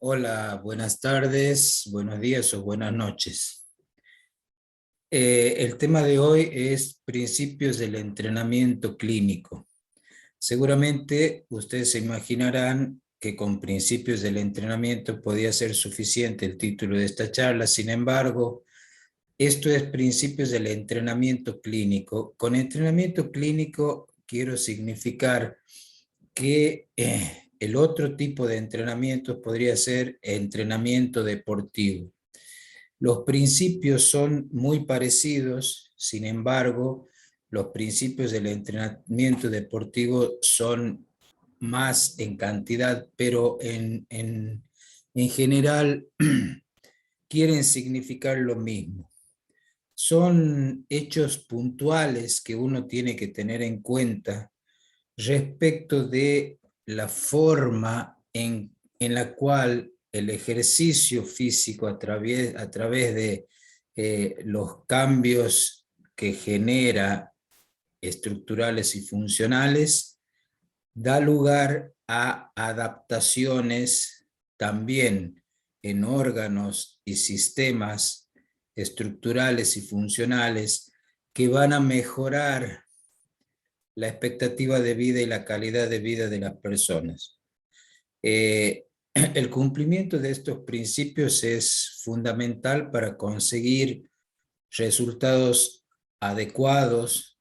Hola, buenas tardes, buenos días o buenas noches. El tema de hoy es principios del entrenamiento clínico. Seguramente ustedes se imaginarán que con principios del entrenamiento podía ser suficiente el título de esta charla. Sin embargo, esto es principios del entrenamiento clínico. Con entrenamiento clínico quiero significar que el otro tipo de entrenamiento podría ser entrenamiento deportivo. Los principios son muy parecidos, sin embargo, los principios del entrenamiento deportivo son más en cantidad, pero en general quieren significar lo mismo. Son hechos puntuales que uno tiene que tener en cuenta respecto de la forma en la cual el ejercicio físico a través de los cambios que genera estructurales y funcionales, da lugar a adaptaciones también en órganos y sistemas estructurales y funcionales que van a mejorar la expectativa de vida y la calidad de vida de las personas. El cumplimiento de estos principios es fundamental para conseguir resultados adecuados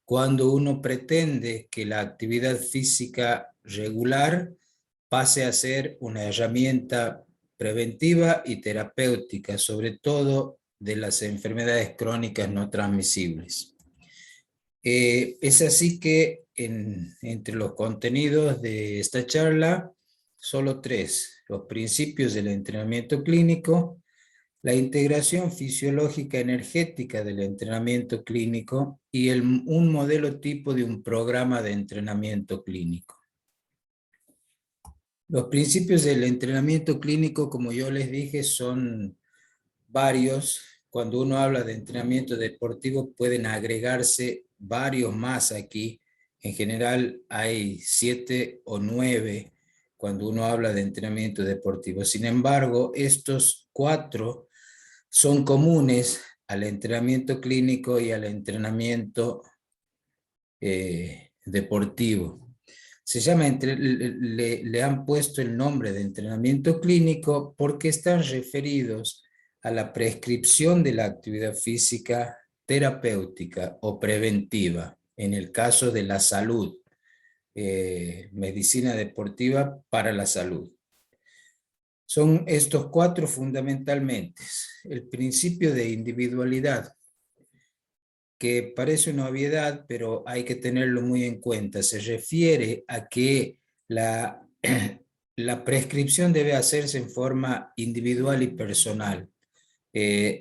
cuando uno pretende que la actividad física regular pase a ser una herramienta preventiva y terapéutica, sobre todo de las enfermedades crónicas no transmisibles. Es así que entre los contenidos de esta charla, solo tres: los principios del entrenamiento clínico, la integración fisiológica energética del entrenamiento clínico y un modelo tipo de un programa de entrenamiento clínico. Los principios del entrenamiento clínico, como yo les dije, son varios. Cuando uno habla de entrenamiento deportivo pueden agregarse varios más aquí. En general hay 7 o 9 cuando uno habla de entrenamiento deportivo. Sin embargo, estos 4 son comunes al entrenamiento clínico y al entrenamiento deportivo. Le han puesto el nombre de entrenamiento clínico porque están referidos a la prescripción de la actividad física terapéutica o preventiva, en el caso de la salud, medicina deportiva para la salud. Son estos 4 fundamentalmente: el principio de individualidad, que parece una obviedad, pero hay que tenerlo muy en cuenta. Se refiere a que la prescripción debe hacerse en forma individual y personal,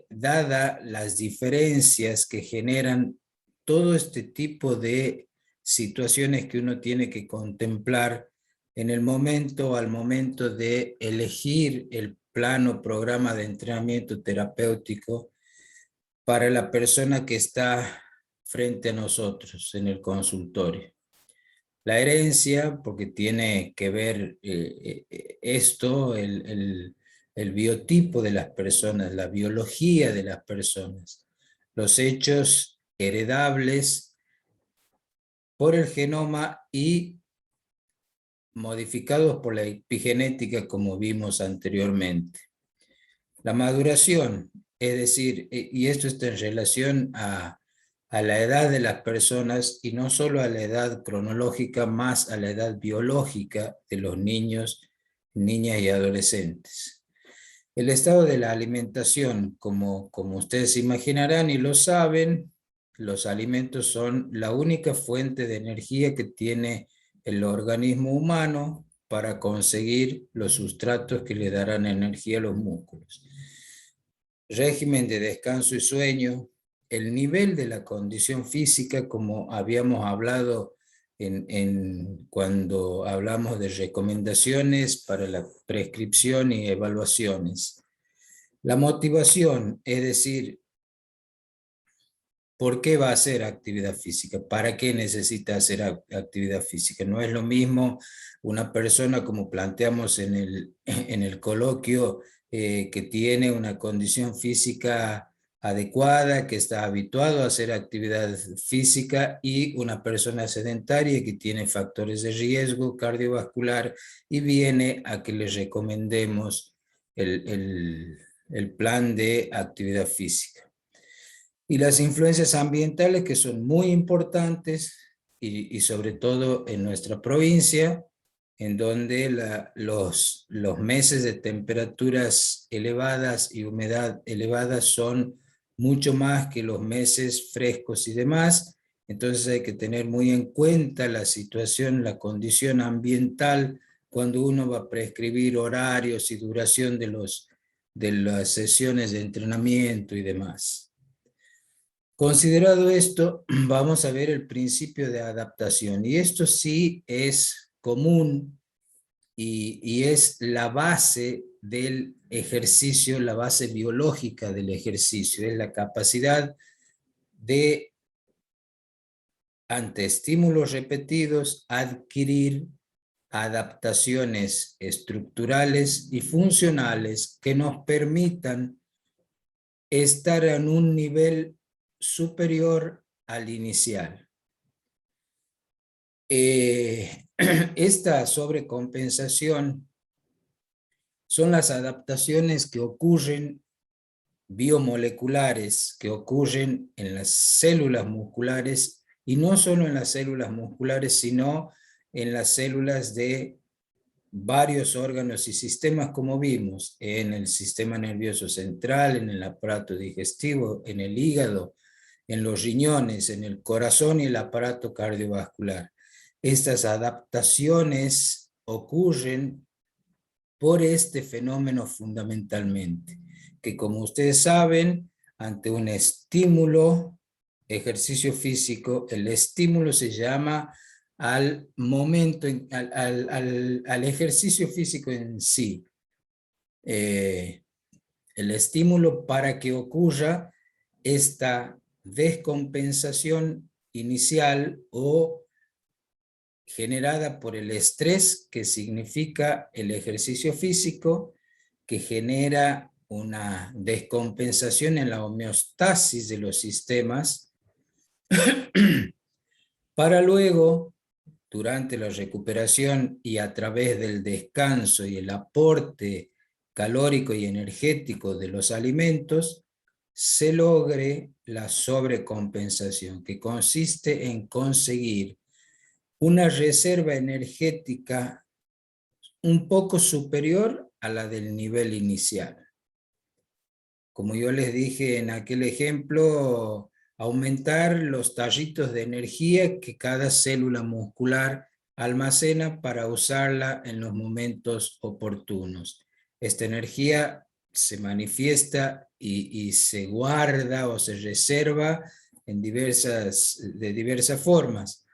dada las diferencias que generan todo este tipo de situaciones que uno tiene que contemplar en el momento, al momento de elegir el plan o programa de entrenamiento terapéutico para la persona que está frente a nosotros en el consultorio. La herencia, porque tiene que ver esto, el biotipo de las personas, la biología de las personas, los hechos heredables por el genoma y modificados por la epigenética, como vimos anteriormente. La maduración, es decir, y esto está en relación a la edad de las personas y no solo a la edad cronológica, más a la edad biológica de los niños, niñas y adolescentes. El estado de la alimentación, como ustedes imaginarán y lo saben, los alimentos son la única fuente de energía que tiene el organismo humano para conseguir los sustratos que le darán energía a los músculos. Régimen de descanso y sueño, el nivel de la condición física, como habíamos hablado cuando hablamos de recomendaciones para la prescripción y evaluaciones. La motivación, es decir, ¿por qué va a hacer actividad física? ¿Para qué necesita hacer actividad física? No es lo mismo una persona, como planteamos en en el coloquio, que tiene una condición física adecuada, que está habituado a hacer actividad física, y una persona sedentaria que tiene factores de riesgo cardiovascular y viene a que le recomendemos el plan de actividad física. Y las influencias ambientales, que son muy importantes, y sobre todo en nuestra provincia, en donde los meses de temperaturas elevadas y humedad elevada son mucho más que los meses frescos y demás. Entonces hay que tener muy en cuenta la situación, la condición ambiental, cuando uno va a prescribir horarios y duración de las sesiones de entrenamiento y demás. Considerado esto, vamos a ver el principio de adaptación, y esto sí es común y es la base del ejercicio, la base biológica del ejercicio, es la capacidad de, ante estímulos repetidos, adquirir adaptaciones estructurales y funcionales que nos permitan estar en un nivel superior al inicial. Esta sobrecompensación son las adaptaciones que ocurren, biomoleculares, que ocurren en las células musculares, y no solo en las células musculares, sino en las células de varios órganos y sistemas, como vimos, en el sistema nervioso central, en el aparato digestivo, en el hígado, en los riñones, en el corazón y el aparato cardiovascular. Estas adaptaciones ocurren por este fenómeno fundamentalmente, que, como ustedes saben, ante un estímulo, ejercicio físico, el estímulo se llama al momento, al ejercicio físico en sí. El estímulo, para que ocurra esta descompensación inicial o generada por el estrés, que significa el ejercicio físico, que genera una descompensación en la homeostasis de los sistemas, para luego, durante la recuperación y a través del descanso y el aporte calórico y energético de los alimentos, se logre la sobrecompensación, que consiste en conseguir una reserva energética un poco superior a la del nivel inicial. Como yo les dije en aquel ejemplo, aumentar los tallitos de energía que cada célula muscular almacena para usarla en los momentos oportunos. Esta energía se manifiesta y se guarda o se reserva de diversas formas.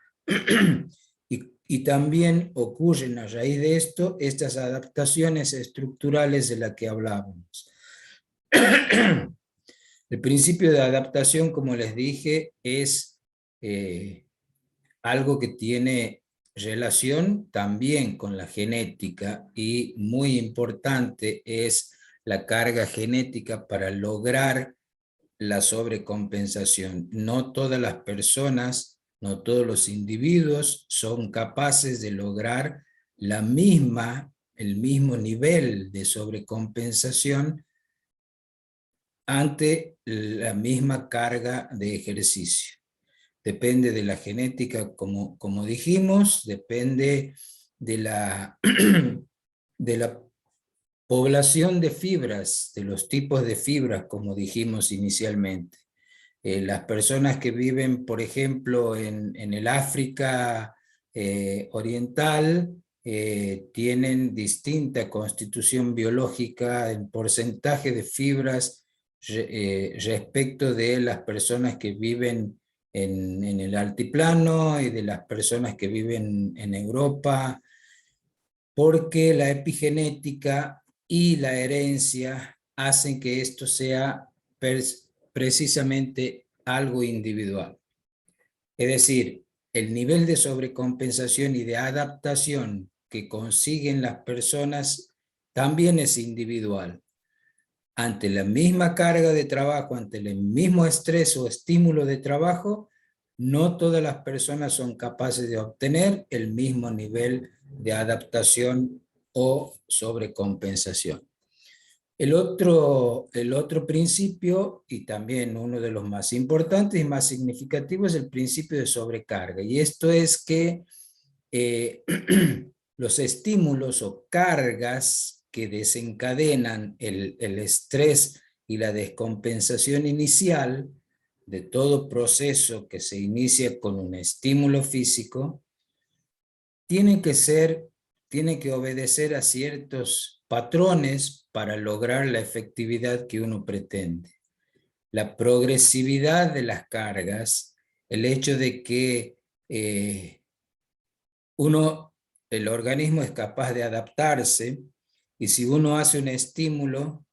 Y también ocurren a raíz de esto estas adaptaciones estructurales de las que hablábamos. El principio de adaptación, como les dije, es algo que tiene relación también con la genética, y muy importante es la carga genética para lograr la sobrecompensación. No todas las personas, no todos los individuos son capaces de lograr el mismo nivel de sobrecompensación ante la misma carga de ejercicio. Depende de la genética, como dijimos, depende de de la población de fibras, de los tipos de fibras, como dijimos inicialmente. Las personas que viven, por ejemplo, en el África oriental, tienen distinta constitución biológica en porcentaje de fibras respecto de las personas que viven en el altiplano y de las personas que viven en Europa, porque la epigenética y la herencia hacen que esto sea precisamente algo individual. Es decir, el nivel de sobrecompensación y de adaptación que consiguen las personas también es individual. Ante la misma carga de trabajo, ante el mismo estrés o estímulo de trabajo, no todas las personas son capaces de obtener el mismo nivel de adaptación o sobrecompensación. El otro principio, y también uno de los más importantes y más significativos, es el principio de sobrecarga. Y esto es que los estímulos o cargas que desencadenan el estrés y la descompensación inicial de todo proceso que se inicia con un estímulo físico, tiene que obedecer a ciertos patrones para lograr la efectividad que uno pretende. La progresividad de las cargas, el hecho de que el organismo es capaz de adaptarse, y si uno hace un estímulo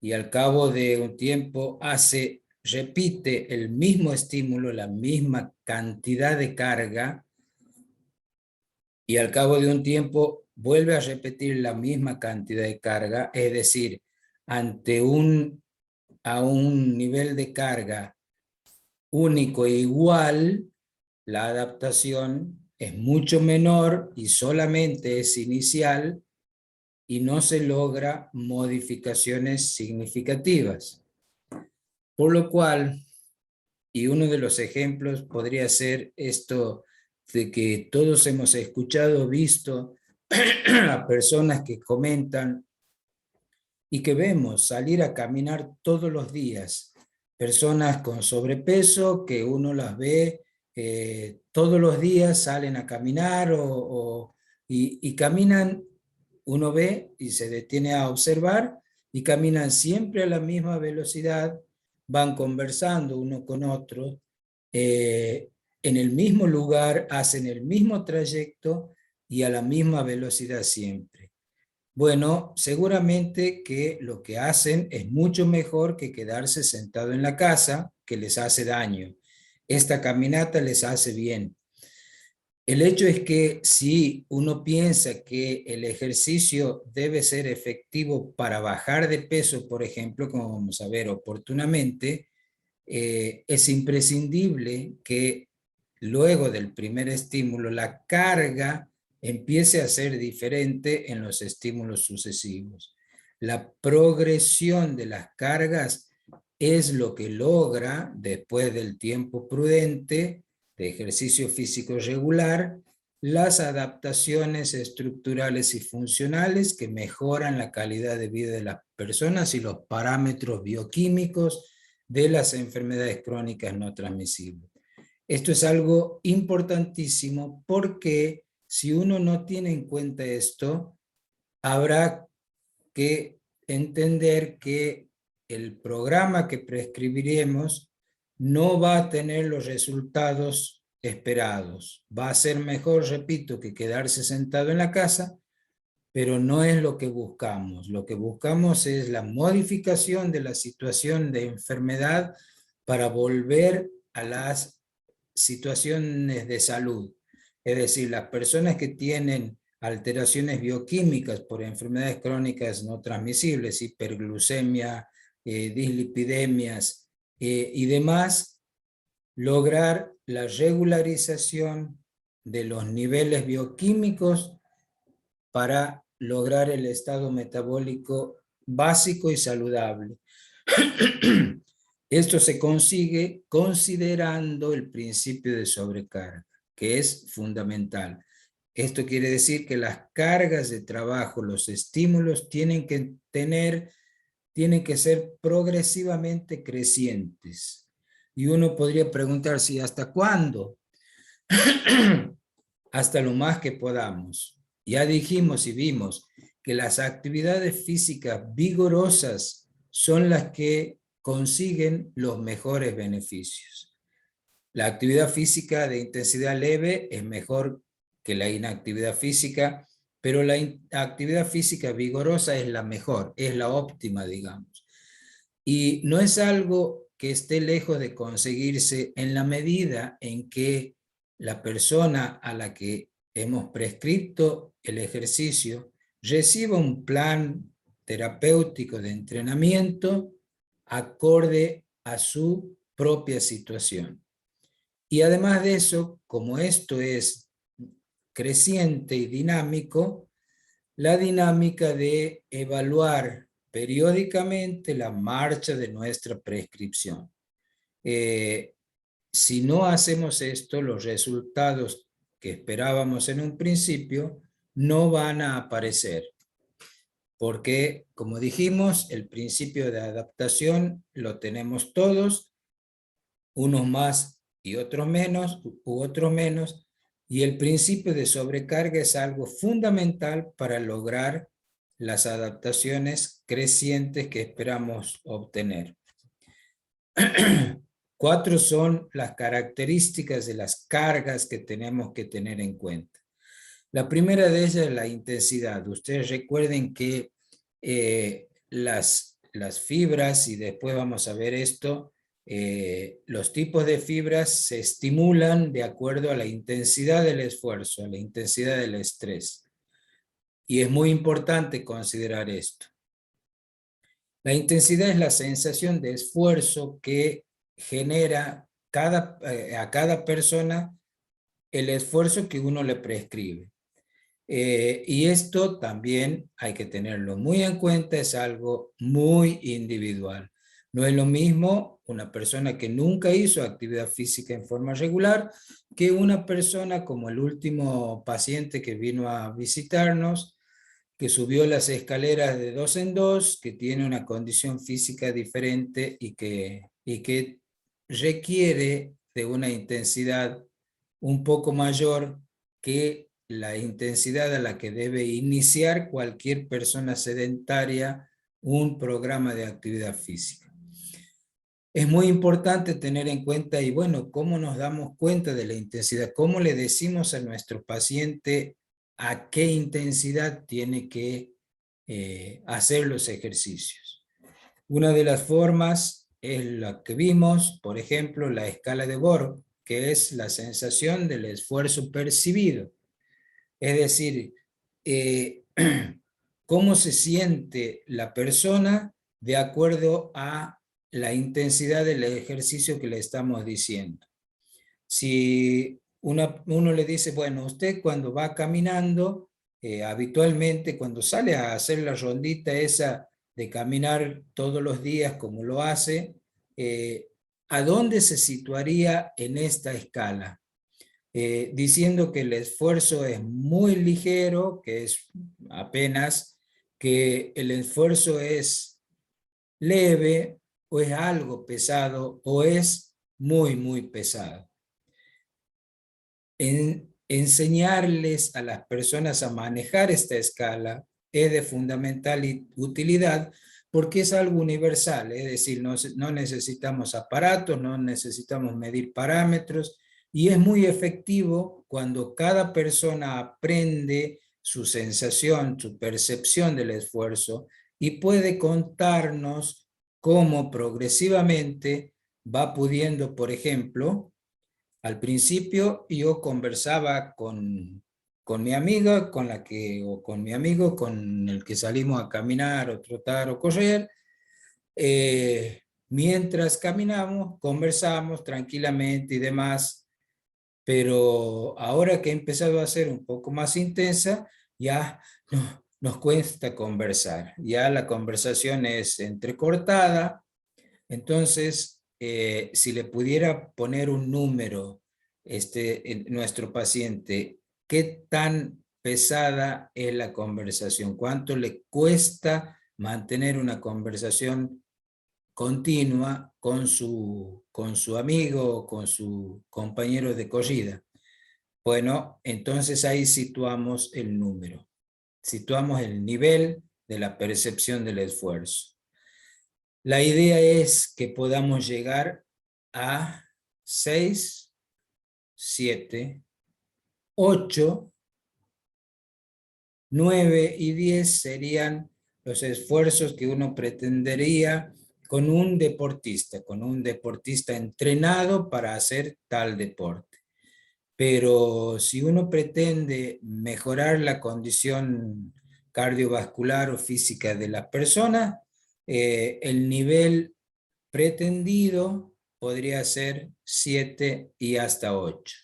y al cabo de un tiempo repite el mismo estímulo, la misma cantidad de carga, y al cabo de un tiempo vuelve a repetir la misma cantidad de carga, es decir, a un nivel de carga único e igual, la adaptación es mucho menor y solamente es inicial y no se logra modificaciones significativas. Por lo cual, y uno de los ejemplos podría ser esto de que todos hemos escuchado, visto a personas que comentan y que vemos salir a caminar todos los días, personas con sobrepeso que uno las ve todos los días, salen a caminar y caminan, uno ve y se detiene a observar y caminan siempre a la misma velocidad, van conversando uno con otro, en el mismo lugar, hacen el mismo trayecto y a la misma velocidad siempre. Bueno, seguramente que lo que hacen es mucho mejor que quedarse sentado en la casa, que les hace daño. Esta caminata les hace bien. El hecho es que si uno piensa que el ejercicio debe ser efectivo para bajar de peso, por ejemplo, como vamos a ver oportunamente, es imprescindible que luego del primer estímulo la carga empiece a ser diferente en los estímulos sucesivos. La progresión de las cargas es lo que logra, después del tiempo prudente de ejercicio físico regular, las adaptaciones estructurales y funcionales que mejoran la calidad de vida de las personas y los parámetros bioquímicos de las enfermedades crónicas no transmisibles. Esto es algo importantísimo porque si uno no tiene en cuenta esto, habrá que entender que el programa que prescribiremos no va a tener los resultados esperados. Va a ser mejor, repito, que quedarse sentado en la casa, pero no es lo que buscamos. Lo que buscamos es la modificación de la situación de enfermedad para volver a las situaciones de salud. Es decir, las personas que tienen alteraciones bioquímicas por enfermedades crónicas no transmisibles, hiperglucemia, dislipidemias y demás, lograr la regularización de los niveles bioquímicos para lograr el estado metabólico básico y saludable. Esto se consigue considerando el principio de sobrecarga, que es fundamental. Esto quiere decir que las cargas de trabajo, los estímulos tienen que ser progresivamente crecientes. Y uno podría preguntar si hasta cuándo. Hasta lo más que podamos. Ya dijimos y vimos que las actividades físicas vigorosas son las que consiguen los mejores beneficios. La actividad física de intensidad leve es mejor que la inactividad física, pero la actividad física vigorosa es la mejor, es la óptima, digamos. Y no es algo que esté lejos de conseguirse en la medida en que la persona a la que hemos prescrito el ejercicio reciba un plan terapéutico de entrenamiento acorde a su propia situación. Y además de eso, como esto es creciente y dinámico, la dinámica de evaluar periódicamente la marcha de nuestra prescripción. Si no hacemos esto, los resultados que esperábamos en un principio no van a aparecer. Porque, como dijimos, el principio de adaptación lo tenemos todos, unos más y otros menos, y el principio de sobrecarga es algo fundamental para lograr las adaptaciones crecientes que esperamos obtener. 4 son las características de las cargas que tenemos que tener en cuenta. La primera de ellas es la intensidad. Ustedes recuerden que las fibras, y después vamos a ver esto, los tipos de fibras se estimulan de acuerdo a la intensidad del esfuerzo, a la intensidad del estrés. Y es muy importante considerar esto. La intensidad es la sensación de esfuerzo que genera a cada persona el esfuerzo que uno le prescribe. Y esto también hay que tenerlo muy en cuenta, es algo muy individual. No es lo mismo una persona que nunca hizo actividad física en forma regular que una persona como el último paciente que vino a visitarnos, que subió las escaleras de 2 en 2, que tiene una condición física diferente y que requiere de una intensidad un poco mayor que la intensidad a la que debe iniciar cualquier persona sedentaria un programa de actividad física. Es muy importante tener en cuenta, y bueno, cómo nos damos cuenta de la intensidad, cómo le decimos a nuestro paciente a qué intensidad tiene que hacer los ejercicios. Una de las formas es la que vimos, por ejemplo, la escala de Borg, que es la sensación del esfuerzo percibido. Es decir, cómo se siente la persona de acuerdo a la intensidad del ejercicio que le estamos diciendo. Si uno le dice, bueno, usted cuando va caminando, habitualmente cuando sale a hacer la rondita esa de caminar todos los días como lo hace, ¿a dónde se situaría en esta escala? Diciendo que el esfuerzo es muy ligero, que es apenas, que el esfuerzo es leve, o es algo pesado, o es muy, muy pesado. Enseñarles a las personas a manejar esta escala es de fundamental utilidad porque es algo universal, es decir, no necesitamos aparatos, no necesitamos medir parámetros, y es muy efectivo cuando cada persona aprende su sensación, su percepción del esfuerzo y puede contarnos cómo progresivamente va pudiendo, por ejemplo, al principio yo conversaba con mi amiga, o con mi amigo con el que salimos a caminar o trotar o correr. Mientras caminamos, conversamos tranquilamente y demás, pero ahora que he empezado a ser un poco más intensa, ya nos cuesta conversar. Ya la conversación es entrecortada. Entonces, si le pudiera poner un número nuestro paciente, ¿qué tan pesada es la conversación? ¿Cuánto le cuesta mantener una conversación continua con su amigo o con su compañero de corrida? Bueno, entonces ahí situamos el número, situamos el nivel de la percepción del esfuerzo. La idea es que podamos llegar a 6, 7, 8, 9 y 10 serían los esfuerzos que uno pretendería con un deportista entrenado para hacer tal deporte. Pero si uno pretende mejorar la condición cardiovascular o física de la persona, el nivel pretendido podría ser 7 y hasta 8.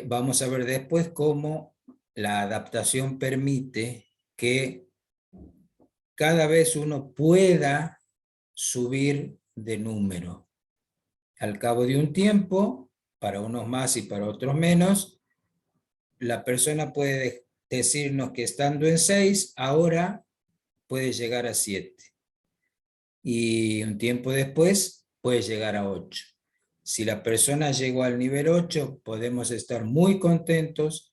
Vamos a ver después cómo la adaptación permite que cada vez uno pueda subir de número. Al cabo de un tiempo, para unos más y para otros menos, la persona puede decirnos que estando en 6, ahora puede llegar a 7. Y un tiempo después puede llegar a 8. Si la persona llegó al nivel 8, podemos estar muy contentos.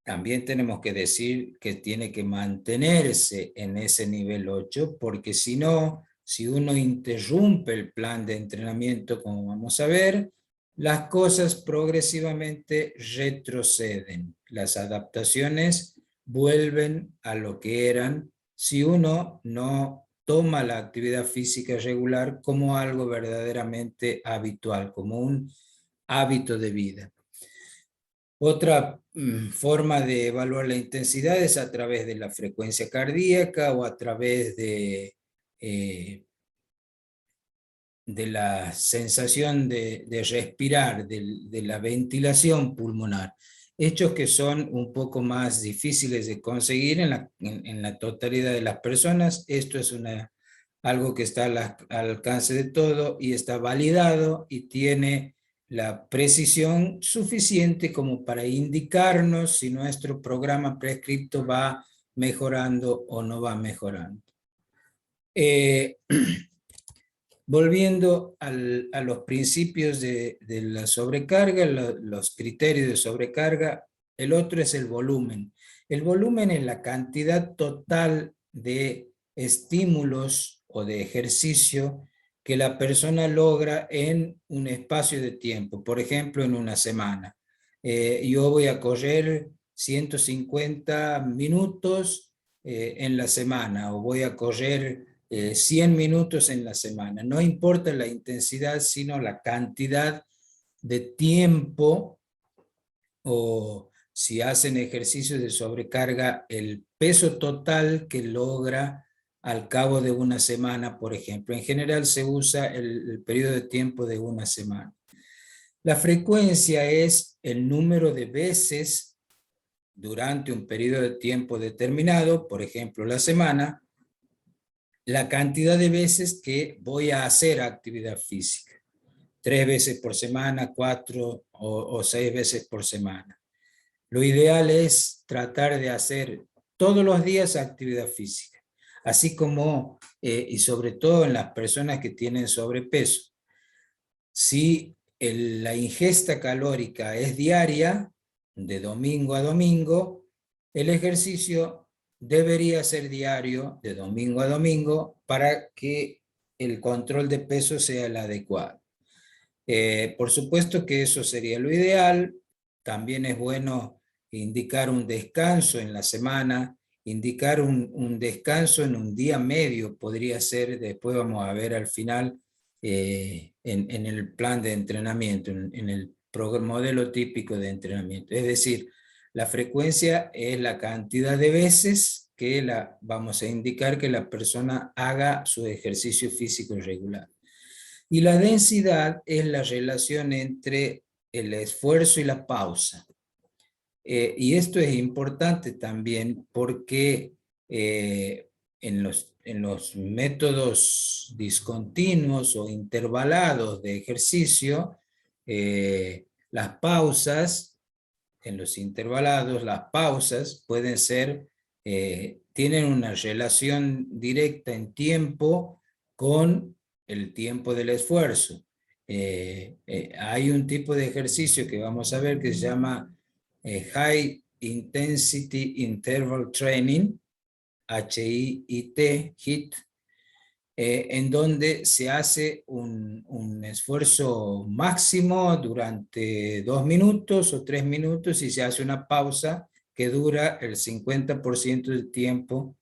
También tenemos que decir que tiene que mantenerse en ese nivel 8, porque si no, si uno interrumpe el plan de entrenamiento, como vamos a ver, las cosas progresivamente retroceden. Las adaptaciones vuelven a lo que eran si uno no toma la actividad física regular como algo verdaderamente habitual, como un hábito de vida. Otra forma de evaluar la intensidad es a través de la frecuencia cardíaca o a través de la sensación de respirar, de la ventilación pulmonar. Hechos que son un poco más difíciles de conseguir en la totalidad de las personas. Esto es algo que está al alcance de todo y está validado y tiene la precisión suficiente como para indicarnos si nuestro programa prescripto va mejorando o no va mejorando. Volviendo a los principios de la sobrecarga, los criterios de sobrecarga, el otro es el volumen. El volumen es la cantidad total de estímulos o de ejercicio que la persona logra en un espacio de tiempo, por ejemplo, en una semana. Yo voy a correr 150 minutos en la semana, o voy a correr 100 minutos en la semana. No importa la intensidad, sino la cantidad de tiempo, o si hacen ejercicios de sobrecarga, el peso total que logra al cabo de una semana, por ejemplo. En general se usa el periodo de tiempo de una semana. La frecuencia es el número de veces durante un periodo de tiempo determinado, por ejemplo la semana, la cantidad de veces que voy a hacer actividad física. 3 veces por semana, 4 o 6 veces por semana. Lo ideal es tratar de hacer todos los días actividad física, así como, y sobre todo en las personas que tienen sobrepeso. Si la ingesta calórica es diaria, de domingo a domingo, el ejercicio debería ser diario, de domingo a domingo, para que el control de peso sea el adecuado. Por supuesto que eso sería lo ideal. También es bueno indicar un descanso en la semana, indicar un descanso en un día medio, podría ser, después vamos a ver al final, en el plan de entrenamiento, en el modelo típico de entrenamiento. Es decir, la frecuencia es la cantidad de veces que vamos a indicar que la persona haga su ejercicio físico regular. Y la densidad es la relación entre el esfuerzo y la pausa. Y esto es importante también porque en los métodos discontinuos o intervalados de ejercicio, las pausas, en los intervalados, las pausas pueden ser, tienen una relación directa en tiempo con el tiempo del esfuerzo. Hay un tipo de ejercicio que vamos a ver que se llama High Intensity Interval Training, HIIT, en donde se hace un esfuerzo máximo durante 2 minutos o 3 minutos y se hace una pausa que dura el 50% del tiempo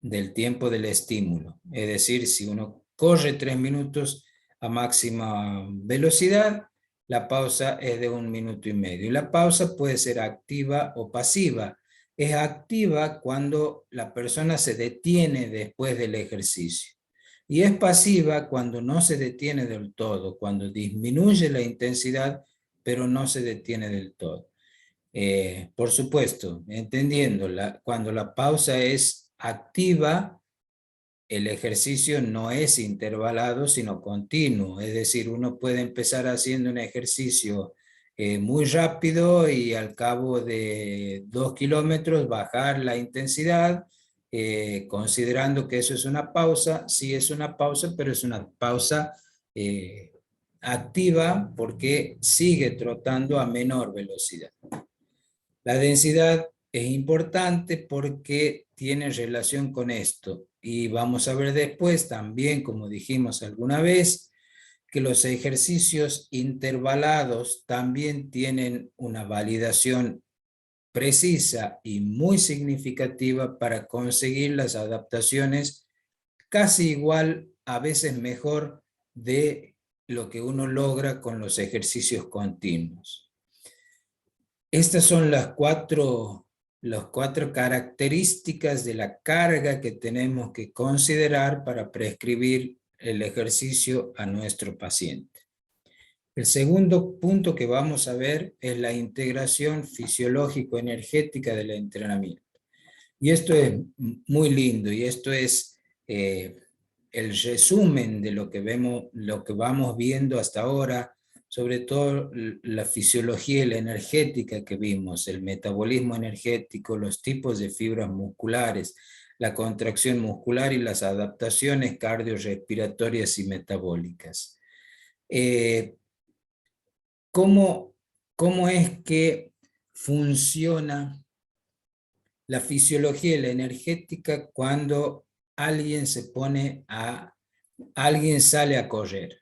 del tiempo del estímulo. Es decir, si uno corre 3 minutos a máxima velocidad, la pausa es de 1 minuto y medio. Y la pausa puede ser activa o pasiva. Es activa cuando la persona se detiene después del ejercicio. Y es pasiva cuando no se detiene del todo, cuando disminuye la intensidad, pero no se detiene del todo. Por supuesto, entendiendo, cuando la pausa es activa, el ejercicio no es intervalado, sino continuo. Es decir, uno puede empezar haciendo un ejercicio muy rápido y al cabo de 2 kilómetros bajar la intensidad, considerando que eso es una pausa. Sí es una pausa, pero es una pausa activa porque sigue trotando a menor velocidad. La densidad es importante porque tiene relación con esto. Y vamos a ver después también, como dijimos alguna vez, que los ejercicios intervalados también tienen una validación precisa y muy significativa para conseguir las adaptaciones casi igual, a veces mejor, de lo que uno logra con los ejercicios continuos. Estas son las cuatro características de la carga que tenemos que considerar para prescribir el ejercicio a nuestro paciente. El segundo punto que vamos a ver es la integración fisiológico-energética del entrenamiento. Y esto es muy lindo, y esto es el resumen de lo que vamos viendo hasta ahora, sobre todo la fisiología y la energética que vimos, el metabolismo energético, los tipos de fibras musculares, la contracción muscular y las adaptaciones cardiorrespiratorias y metabólicas. ¿Cómo es que funciona la fisiología y la energética cuando alguien sale a correr?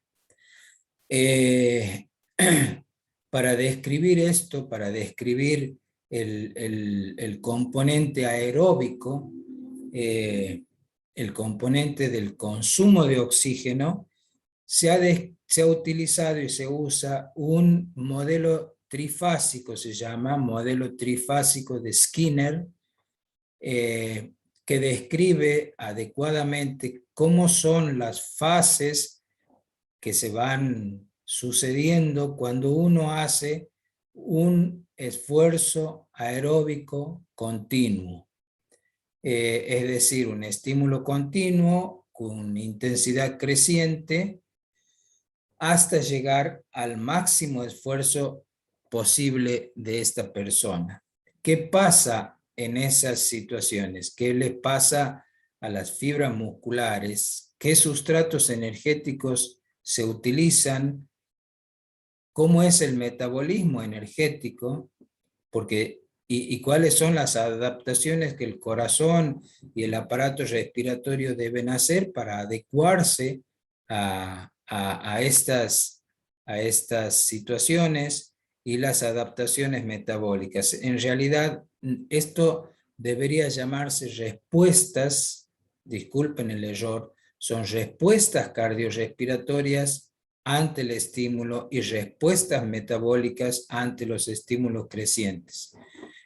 Para describir esto, para describir el componente aeróbico, el componente del consumo de oxígeno, se ha utilizado y se usa un modelo trifásico, se llama modelo trifásico de Skinner, que describe adecuadamente cómo son las fases que se van sucediendo cuando uno hace un esfuerzo aeróbico continuo. Es decir, un estímulo continuo con intensidad creciente hasta llegar al máximo esfuerzo posible de esta persona. ¿Qué pasa en esas situaciones? ¿Qué le pasa a las fibras musculares? ¿Qué sustratos energéticos se utilizan? ¿Cómo es el metabolismo energético? ¿Y cuáles son las adaptaciones que el corazón y el aparato respiratorio deben hacer para adecuarse a estas situaciones y las adaptaciones metabólicas? En realidad, esto debería llamarse respuestas, disculpen el error, son respuestas cardiorrespiratorias ante el estímulo y respuestas metabólicas ante los estímulos crecientes.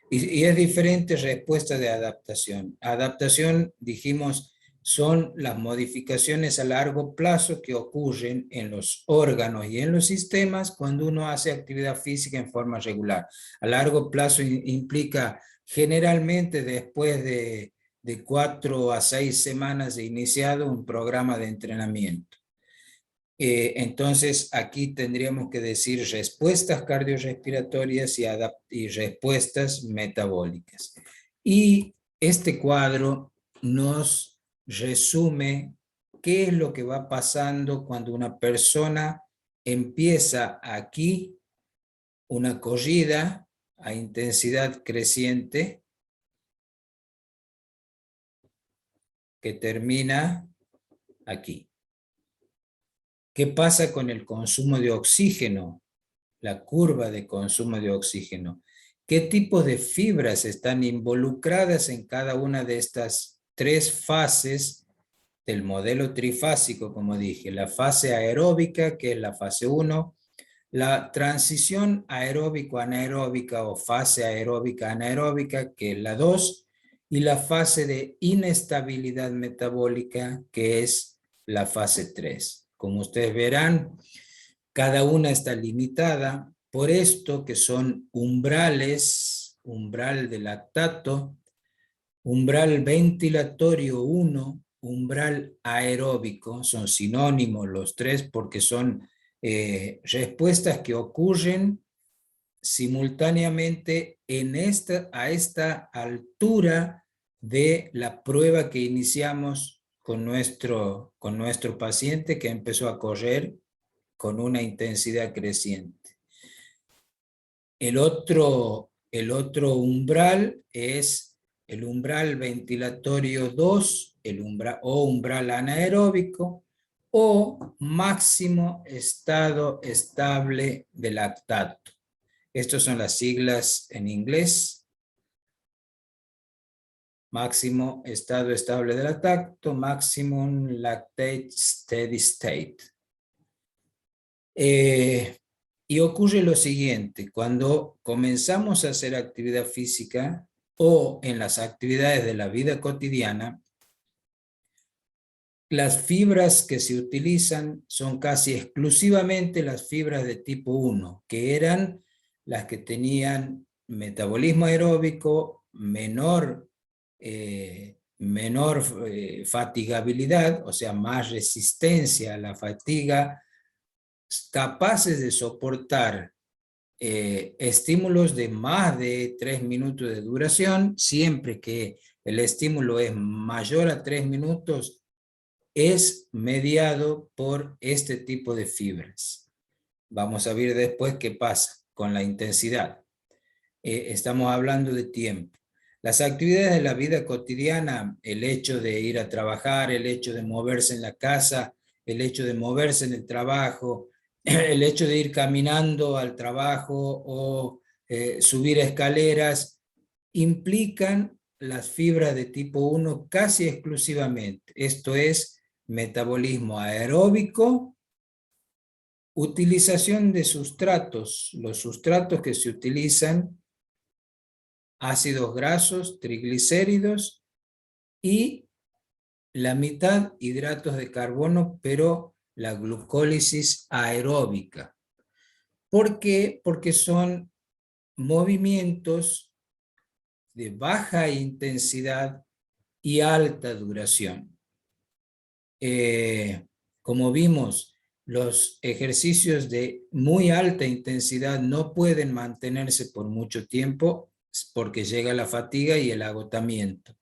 Y es diferente respuesta de adaptación. Adaptación, dijimos, son las modificaciones a largo plazo que ocurren en los órganos y en los sistemas cuando uno hace actividad física en forma regular. A largo plazo implica generalmente después de 4 a 6 semanas de iniciado un programa de entrenamiento. Entonces aquí tendríamos que decir respuestas cardiorrespiratorias y respuestas metabólicas. Y este cuadro nos resume qué es lo que va pasando cuando una persona empieza aquí una corrida a intensidad creciente que termina aquí. ¿Qué pasa con el consumo de oxígeno? La curva de consumo de oxígeno. ¿Qué tipos de fibras están involucradas en cada una de estas tres fases del modelo trifásico, como dije, la fase aeróbica, que es la fase 1, la transición aeróbico-anaeróbica o fase aeróbica-anaeróbica, que es la 2, y la fase de inestabilidad metabólica, que es la fase 3. Como ustedes verán, cada una está limitada por esto que son umbrales, umbral de lactato, umbral ventilatorio 1, umbral aeróbico, son sinónimos los tres porque son respuestas que ocurren simultáneamente a esta altura de la prueba que iniciamos con nuestro paciente que empezó a correr con una intensidad creciente. El otro umbral es el umbral ventilatorio 2, umbral anaeróbico, o máximo estado estable de lactato. Estas son las siglas en inglés. Máximo estado estable de lactato, maximum lactate steady state. Y ocurre lo siguiente, cuando comenzamos a hacer actividad física o en las actividades de la vida cotidiana, las fibras que se utilizan son casi exclusivamente las fibras de tipo 1, que eran las que tenían metabolismo aeróbico, menor fatigabilidad, o sea, más resistencia a la fatiga, capaces de soportar estímulos de más de 3 minutos de duración, siempre que el estímulo es mayor a 3 minutos, es mediado por este tipo de fibras. Vamos a ver después qué pasa con la intensidad. Estamos hablando de tiempo. Las actividades de la vida cotidiana, el hecho de ir a trabajar, el hecho de moverse en la casa, el hecho de moverse en el trabajo, el hecho de ir caminando al trabajo o subir escaleras, implican las fibras de tipo 1 casi exclusivamente. Esto es metabolismo aeróbico, utilización de sustratos. Los sustratos que se utilizan, ácidos grasos, triglicéridos y la mitad hidratos de carbono, pero la glucólisis aeróbica. ¿Por qué? Porque son movimientos de baja intensidad y alta duración. Como vimos, los ejercicios de muy alta intensidad no pueden mantenerse por mucho tiempo porque llega la fatiga y el agotamiento.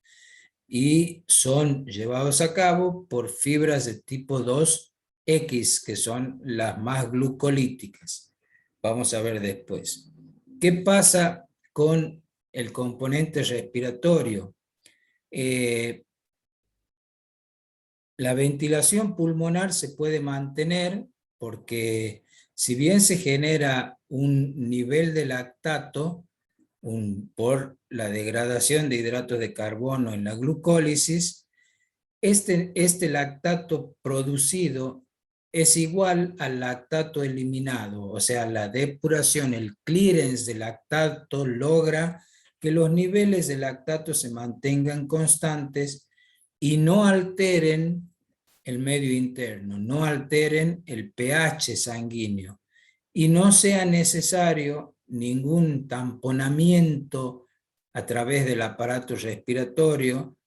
Y son llevados a cabo por fibras de tipo 2X, que son las más glucolíticas. Vamos a ver después. ¿Qué pasa con el componente respiratorio? La ventilación pulmonar se puede mantener porque si bien se genera un nivel de lactato por la degradación de hidratos de carbono en la glucólisis, este lactato producido es igual al lactato eliminado, o sea, la depuración, el clearance de lactato logra que los niveles de lactato se mantengan constantes y no alteren el medio interno, no alteren el pH sanguíneo y no sea necesario ningún tamponamiento a través del aparato respiratorio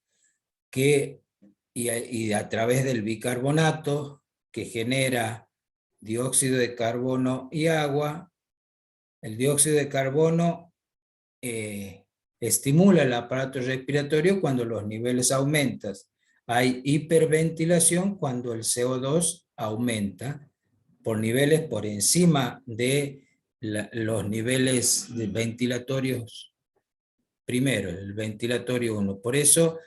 y a través del bicarbonato que genera dióxido de carbono y agua. El dióxido de carbono estimula el aparato respiratorio cuando los niveles aumentan. Hay hiperventilación cuando el CO2 aumenta por niveles por encima de los niveles de ventilatorios primero, el ventilatorio 1. Por eso,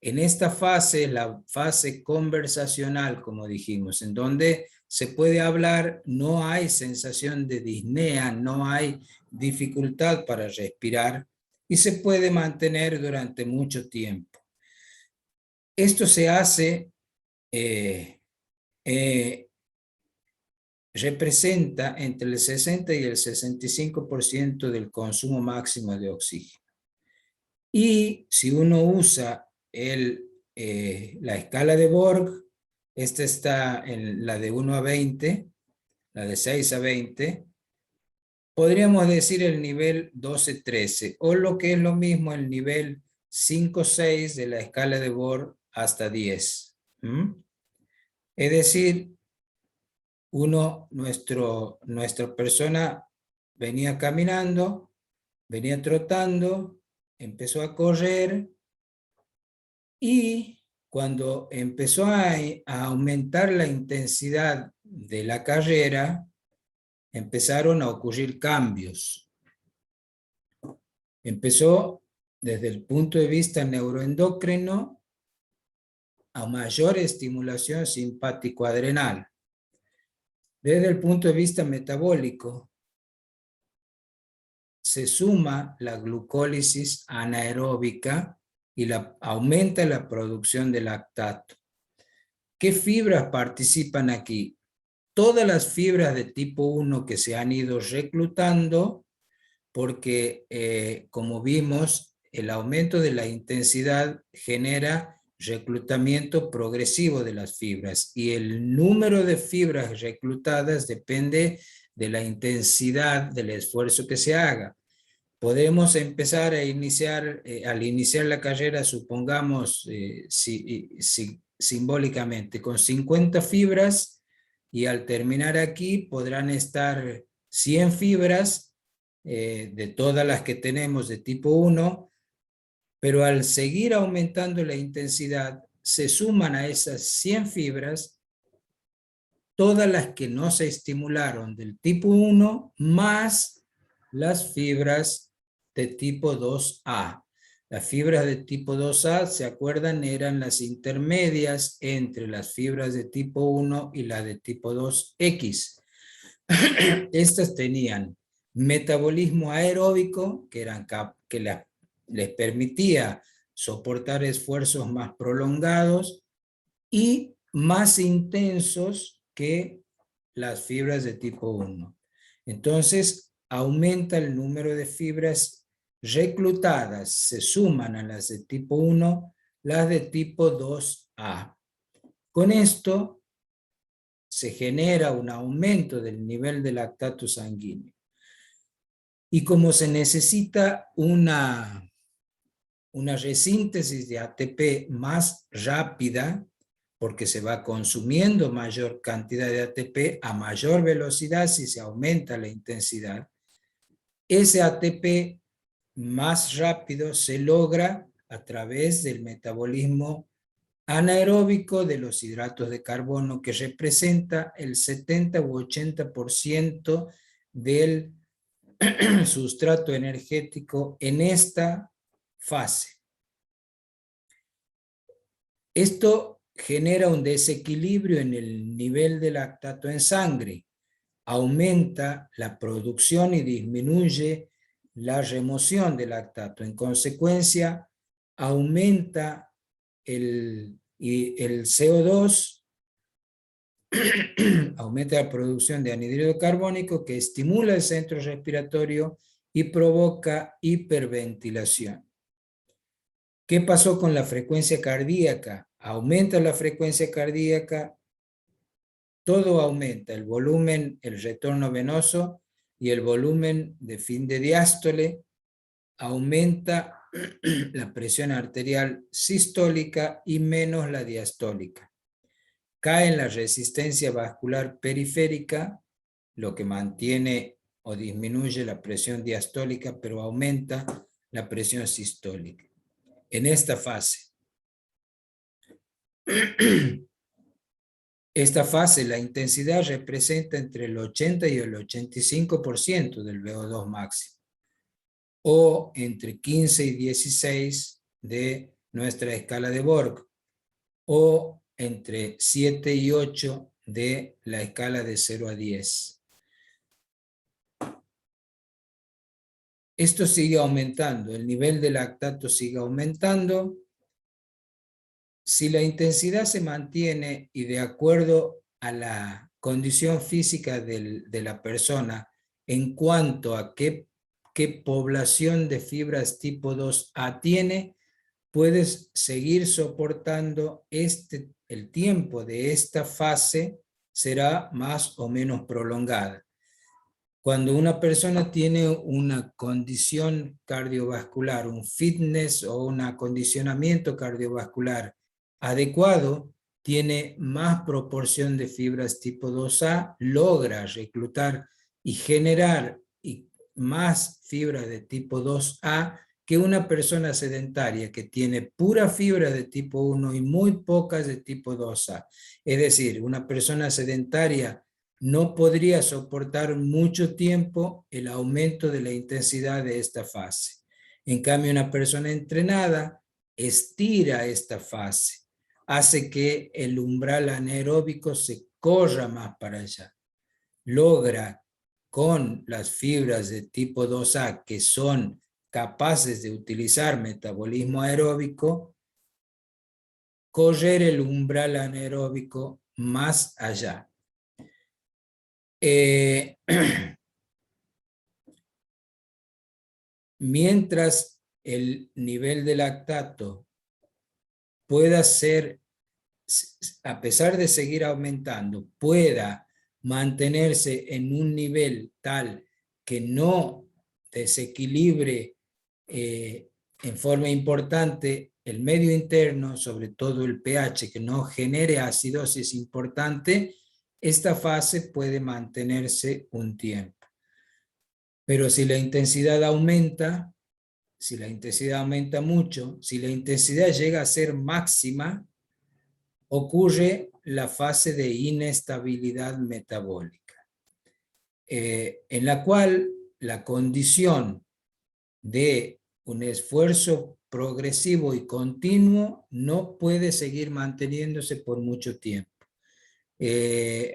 en esta fase, la fase conversacional, como dijimos, en donde se puede hablar, no hay sensación de disnea, no hay dificultad para respirar y se puede mantener durante mucho tiempo. Esto se hace, representa entre el 60 y el 65% del consumo máximo de oxígeno. Y si uno usa la escala de Borg, esta está en la de 1 a 20, la de 6 a 20, podríamos decir el nivel 12-13, o lo que es lo mismo el nivel 5-6 de la escala de Borg hasta 10. Es decir, nuestra persona venía caminando, venía trotando, empezó a correr y cuando empezó a aumentar la intensidad de la carrera, empezaron a ocurrir cambios. Empezó desde el punto de vista neuroendocrino a mayor estimulación simpático-adrenal. Desde el punto de vista metabólico, se suma la glucólisis anaeróbica y aumenta la producción de lactato. ¿Qué fibras participan aquí? Todas las fibras de tipo 1 que se han ido reclutando, porque como vimos, el aumento de la intensidad genera reclutamiento progresivo de las fibras y el número de fibras reclutadas depende de la intensidad del esfuerzo que se haga. Podemos empezar a iniciar, al iniciar la carrera, supongamos simbólicamente, con 50 fibras y al terminar aquí podrán estar 100 fibras de todas las que tenemos de tipo 1, pero al seguir aumentando la intensidad, se suman a esas 100 fibras todas las que no se estimularon del tipo 1 más las fibras de tipo 2A. Las fibras de tipo 2A, ¿se acuerdan? Eran las intermedias entre las fibras de tipo 1 y las de tipo 2X. Estas tenían metabolismo aeróbico, que les permitía soportar esfuerzos más prolongados y más intensos que las fibras de tipo 1. Entonces, aumenta el número de fibras reclutadas, se suman a las de tipo 1, las de tipo 2A. Con esto se genera un aumento del nivel de lactato sanguíneo. Y como se necesita una resíntesis de ATP más rápida, porque se va consumiendo mayor cantidad de ATP a mayor velocidad si se aumenta la intensidad, ese ATP más rápido se logra a través del metabolismo anaeróbico de los hidratos de carbono, que representa el 70 u 80% del sustrato energético en esta fase. Esto genera un desequilibrio en el nivel de lactato en sangre, aumenta la producción y disminuye la remoción de lactato. En consecuencia, aumenta el CO2, aumenta la producción de anhídrido carbónico que estimula el centro respiratorio y provoca hiperventilación. ¿Qué pasó con la frecuencia cardíaca? Aumenta la frecuencia cardíaca, todo aumenta, el volumen, el retorno venoso y el volumen de fin de diástole, aumenta la presión arterial sistólica y menos la diastólica. Cae la resistencia vascular periférica, lo que mantiene o disminuye la presión diastólica, pero aumenta la presión sistólica. En esta fase, la intensidad representa entre el 80 y el 85% del VO2 máximo, o entre 15 y 16 de nuestra escala de Borg, o entre 7 y 8 de la escala de 0 a 10. Esto sigue aumentando, el nivel de lactato sigue aumentando Si la intensidad se mantiene y de acuerdo a la condición física de la persona en cuanto a qué población de fibras tipo 2A tiene, puedes seguir soportando el tiempo de esta fase será más o menos prolongada. Cuando una persona tiene una condición cardiovascular, un fitness o un acondicionamiento cardiovascular adecuado, tiene más proporción de fibras tipo 2A, logra reclutar y generar más fibras de tipo 2A que una persona sedentaria que tiene pura fibra de tipo 1 y muy pocas de tipo 2A. Es decir, una persona sedentaria no podría soportar mucho tiempo el aumento de la intensidad de esta fase. En cambio, una persona entrenada estira esta fase, hace que el umbral anaeróbico se corra más para allá. Logra con las fibras de tipo 2A que son capaces de utilizar metabolismo aeróbico, correr el umbral anaeróbico más allá. Mientras el nivel de lactato pueda ser, a pesar de seguir aumentando, pueda mantenerse en un nivel tal que no desequilibre en forma importante el medio interno, sobre todo el pH, que no genere acidosis importante, esta fase puede mantenerse un tiempo. Pero si la intensidad aumenta, mucho, si la intensidad llega a ser máxima, ocurre la fase de inestabilidad metabólica, en la cual la condición de un esfuerzo progresivo y continuo no puede seguir manteniéndose por mucho tiempo.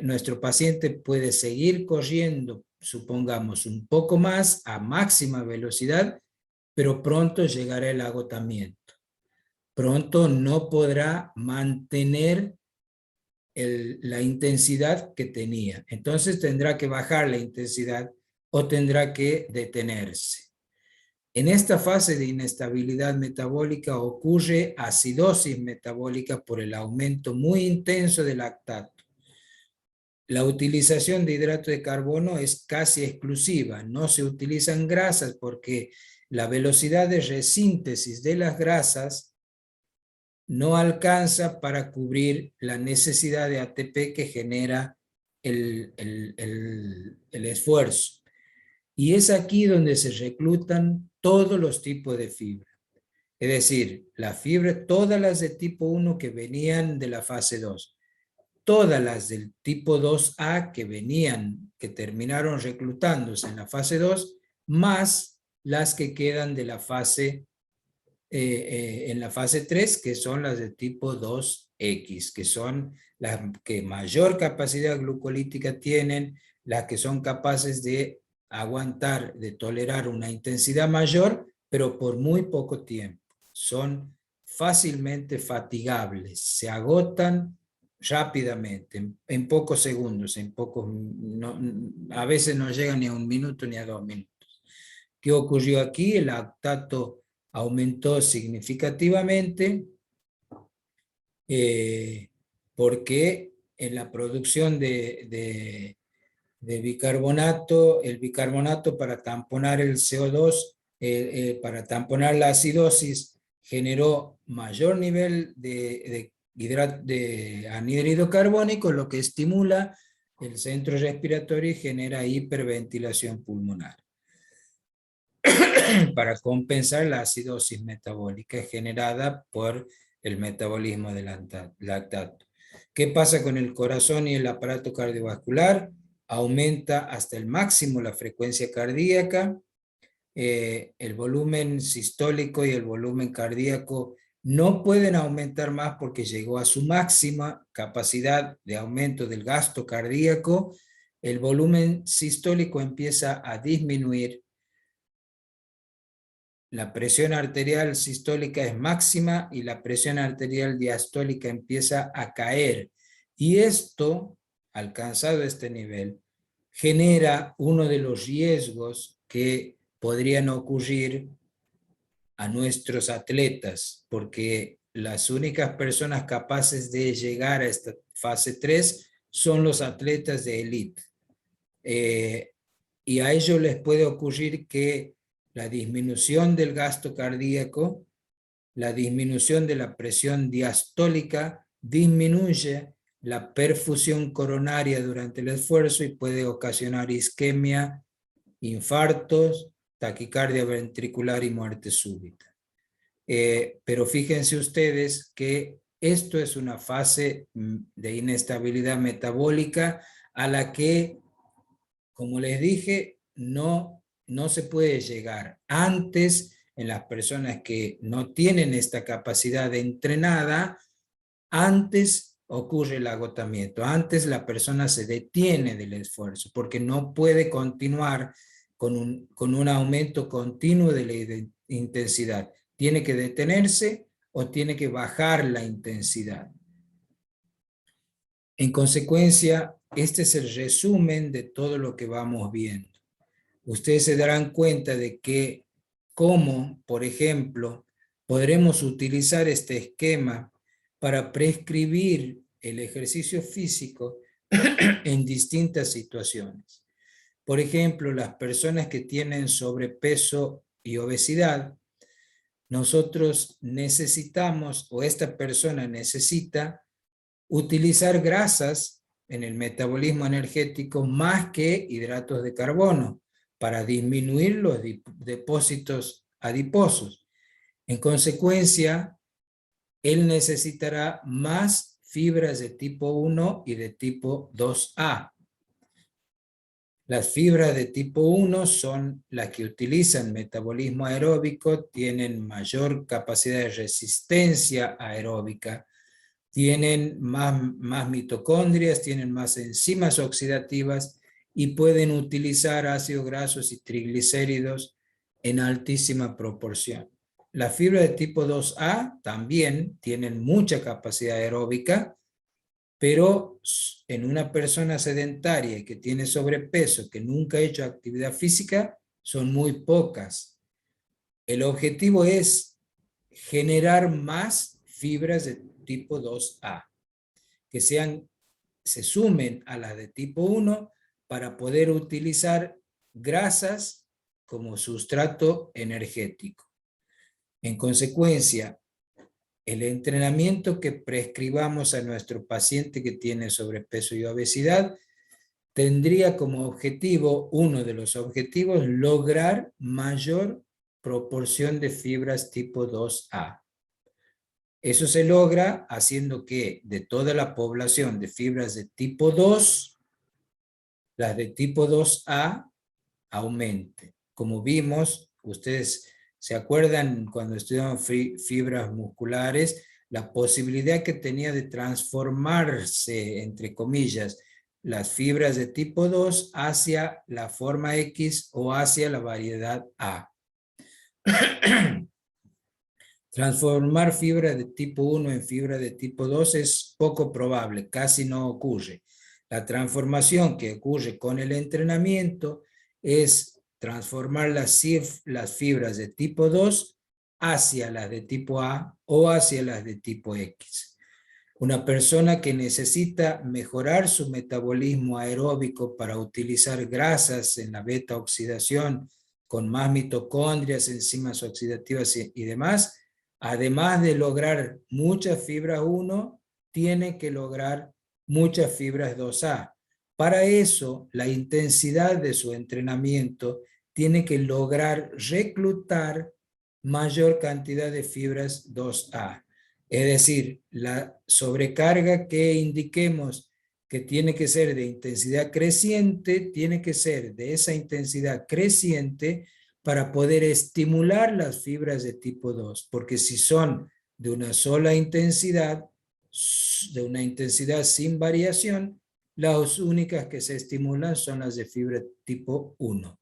Nuestro paciente puede seguir corriendo, supongamos, un poco más a máxima velocidad, pero pronto llegará el agotamiento. Pronto no podrá mantener la intensidad que tenía. Entonces tendrá que bajar la intensidad o tendrá que detenerse. En esta fase de inestabilidad metabólica ocurre acidosis metabólica por el aumento muy intenso del lactato. La utilización de hidrato de carbono es casi exclusiva, no se utilizan grasas porque la velocidad de resíntesis de las grasas no alcanza para cubrir la necesidad de ATP que genera el esfuerzo. Y es aquí donde se reclutan todos los tipos de fibra. Es decir, la fibra, todas las de tipo 1 que venían de la fase 2, todas las del tipo 2A que terminaron reclutándose en la fase 2, más las que quedan de la fase en la fase 3, que son las de tipo 2X, que son las que mayor capacidad glucolítica tienen, las que son capaces de aguantar, de tolerar una intensidad mayor, pero por muy poco tiempo. Son fácilmente fatigables, se agotan rápidamente, en pocos segundos, a veces no llegan ni a 1 minuto ni a 2 minutos. ¿Qué ocurrió aquí? El lactato aumentó significativamente porque en la producción de bicarbonato, el bicarbonato para tamponar el CO2, para tamponar la acidosis, generó mayor nivel de anhídrido carbónico, lo que estimula el centro respiratorio y genera hiperventilación pulmonar. Para compensar la acidosis metabólica generada por el metabolismo del lactato. ¿Qué pasa con el corazón y el aparato cardiovascular? Aumenta hasta el máximo la frecuencia cardíaca, el volumen sistólico y el volumen cardíaco no pueden aumentar más porque llegó a su máxima capacidad de aumento del gasto cardíaco. El volumen sistólico empieza a disminuir la presión arterial sistólica es máxima y la presión arterial diastólica empieza a caer. Y esto, alcanzado este nivel, genera uno de los riesgos que podrían ocurrir a nuestros atletas, porque las únicas personas capaces de llegar a esta fase 3 son los atletas de élite. Y a ellos les puede ocurrir que la disminución del gasto cardíaco, la disminución de la presión diastólica, disminuye la perfusión coronaria durante el esfuerzo y puede ocasionar isquemia, infartos, taquicardia ventricular y muerte súbita. Pero fíjense ustedes que esto es una fase de inestabilidad metabólica a la que, como les dije, no se puede llegar. Antes, en las personas que no tienen esta capacidad entrenada, antes ocurre el agotamiento, antes la persona se detiene del esfuerzo, porque no puede continuar con un aumento continuo de la intensidad. Tiene que detenerse o tiene que bajar la intensidad. En consecuencia, este es el resumen de todo lo que vamos viendo. Ustedes se darán cuenta de que cómo, por ejemplo, podremos utilizar este esquema para prescribir el ejercicio físico en distintas situaciones. Por ejemplo, las personas que tienen sobrepeso y obesidad, nosotros necesitamos, o esta persona necesita, utilizar grasas en el metabolismo energético más que hidratos de carbono para disminuir los depósitos adiposos. En consecuencia, él necesitará más fibras de tipo 1 y de tipo 2A. Las fibras de tipo 1 son las que utilizan metabolismo aeróbico, tienen mayor capacidad de resistencia aeróbica, tienen más mitocondrias, tienen más enzimas oxidativas y pueden utilizar ácidos grasos y triglicéridos en altísima proporción. Las fibras de tipo 2A también tienen mucha capacidad aeróbica, pero en una persona sedentaria que tiene sobrepeso, que nunca ha hecho actividad física, son muy pocas. El objetivo es generar más fibras de tipo 2A, que se sumen a las de tipo 1 para poder utilizar grasas como sustrato energético. En consecuencia, el entrenamiento que prescribamos a nuestro paciente que tiene sobrepeso y obesidad tendría como objetivo, uno de los objetivos, lograr mayor proporción de fibras tipo 2A. Eso se logra haciendo que de toda la población de fibras de tipo 2, las de tipo 2A aumente. Como vimos, ustedes se acuerdan cuando estudiaban fibras musculares, la posibilidad que tenía de transformarse, entre comillas, las fibras de tipo 2 hacia la forma X o hacia la variedad A. Transformar fibra de tipo 1 en fibra de tipo 2 es poco probable, casi no ocurre. La transformación que ocurre con el entrenamiento es transformar las fibras de tipo 2 hacia las de tipo A o hacia las de tipo X. Una persona que necesita mejorar su metabolismo aeróbico para utilizar grasas en la beta oxidación con más mitocondrias, enzimas oxidativas y demás, además de lograr muchas fibras 1, tiene que lograr muchas fibras 2A. Para eso, la intensidad de su entrenamiento tiene que lograr reclutar mayor cantidad de fibras 2A. Es decir, la sobrecarga que indiquemos que tiene que ser de intensidad creciente, tiene que ser de esa intensidad creciente para poder estimular las fibras de tipo 2, porque si son de una sola intensidad, de una intensidad sin variación, las únicas que se estimulan son las de fibra tipo 1.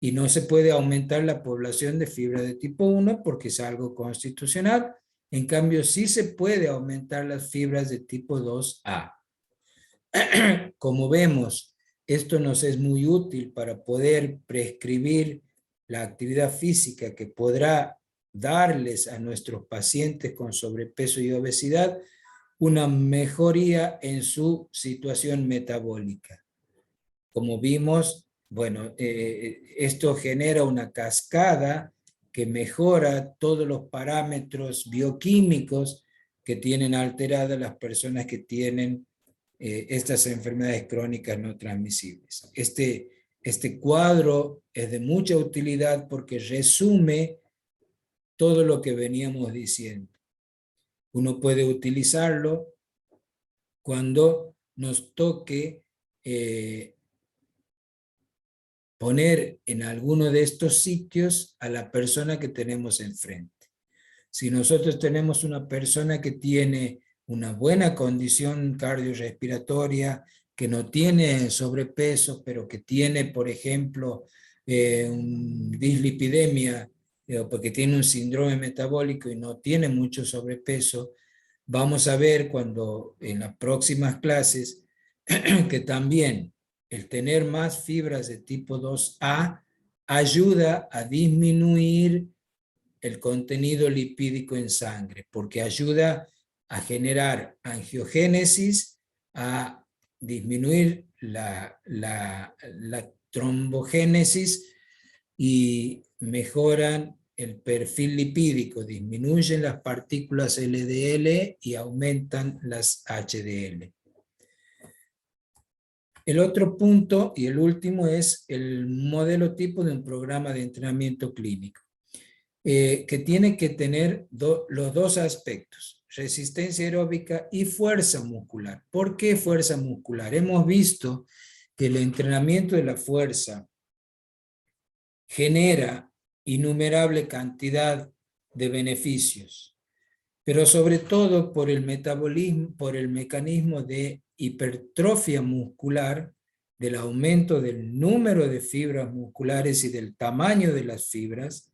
y no se puede aumentar la población de fibra de tipo 1 porque es algo constitucional. En cambio, sí se puede aumentar las fibras de tipo 2A. Como vemos, esto nos es muy útil para poder prescribir la actividad física que podrá darles a nuestros pacientes con sobrepeso y obesidad una mejoría en su situación metabólica. Como vimos, bueno, esto genera una cascada que mejora todos los parámetros bioquímicos que tienen alteradas las personas que tienen estas enfermedades crónicas no transmisibles. Este cuadro es de mucha utilidad porque resume todo lo que veníamos diciendo. Uno puede utilizarlo cuando nos toque poner en alguno de estos sitios a la persona que tenemos enfrente. Si nosotros tenemos una persona que tiene una buena condición cardiorrespiratoria, que no tiene sobrepeso, pero que tiene, por ejemplo, dislipidemia, porque tiene un síndrome metabólico y no tiene mucho sobrepeso, vamos a ver cuando en las próximas clases que también el tener más fibras de tipo 2A ayuda a disminuir el contenido lipídico en sangre, porque ayuda a generar angiogénesis, a disminuir la trombogénesis y mejoran el perfil lipídico, disminuyen las partículas LDL y aumentan las HDL. El otro punto y el último es el modelo tipo de un programa de entrenamiento clínico, que tiene que tener los dos aspectos, resistencia aeróbica y fuerza muscular. ¿Por qué fuerza muscular? Hemos visto que el entrenamiento de la fuerza genera innumerable cantidad de beneficios, pero sobre todo por el metabolismo, por el mecanismo de hipertrofia muscular, del aumento del número de fibras musculares y del tamaño de las fibras,